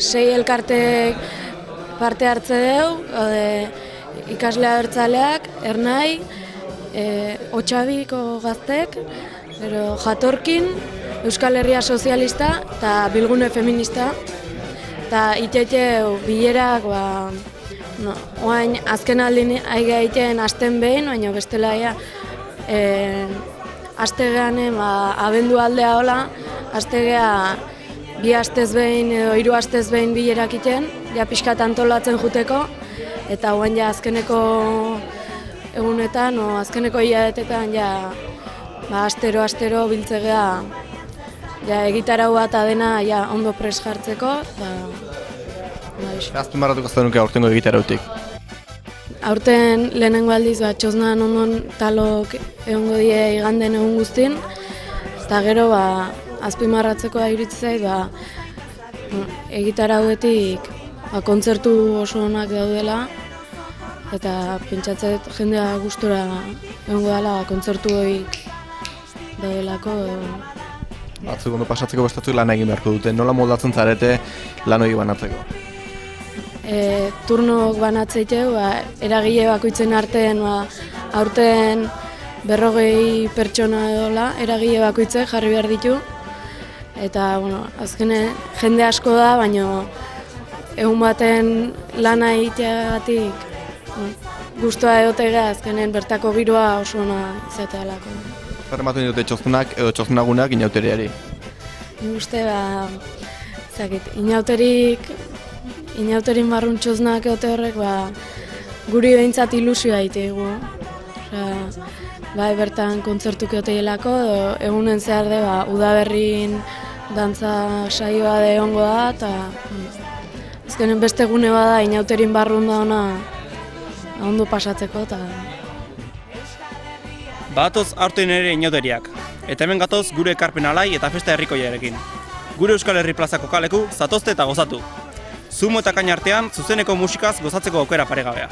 sei elkartek parte hartze dugu, ikasle abertzaleak, Ernai, Otxabiko gaztek, Jatorkin, Euskal Herria Sozialista eta Bilgune Feminista. Eta itxetxe bilerak, oain azken aldin aiga egiten asten behin, baina bestela aste gehan abendu aldea hola, aste geha bi astez behin edo 3 astez behin bilerak iten, pixkat antolatzen juteko, eta oain azkeneko egunetan, azkeneko hilabetetan astero biltzegea egitarau bat adena ondo pres jartzeko. Azpimarratuko zenuke aurtengo egitarautik? Aurten lehenengo aldiz txosnan ondon talok egongo die iganden egun guztin, eta gero azpimarratzeko iruditzen zait egitarauetik kontzertu oso onak daudela, eta pentsatzen jendea gustora egongo dela kontzertu horiek daudelako. Batzuk ondo pasatzeko bestatzuk lan egin beharko dute. Nola moldatzen zarete lan hori banatzeko? Turnok banatzeiteu, eragile bakoitzen artean, aurten 40 pertsona edola, eragile bakoitzek jarri behar ditu. Eta, azkene jende asko da, baina egun baten lana egiteagatik gustua egotegea, azkenen bertako giroa oso ona izatea lako. Zer ematen dute txostenak edo txostenagunak inauteriari? Nik uste, inauterin barrun txosnak egote horrek, guri behintzat ilusioa egitegu. Bai, bertan kontzertuk egoteilako, egunen zehar de, udaberrin dantza saioa de ongo da, eta azkenen beste gune bada inauterin barrun da ona ondo pasatzeko. Badatoz aurten ere inauteriak, eta hemen gatoz gure ekarpen alai eta festa herrikoiarekin. Gure Euskal Herri plazako kaleku zatozte eta gozatu. Zumo eta kaina artean zuzeneko musikaz gozatzeko aukera paregabea.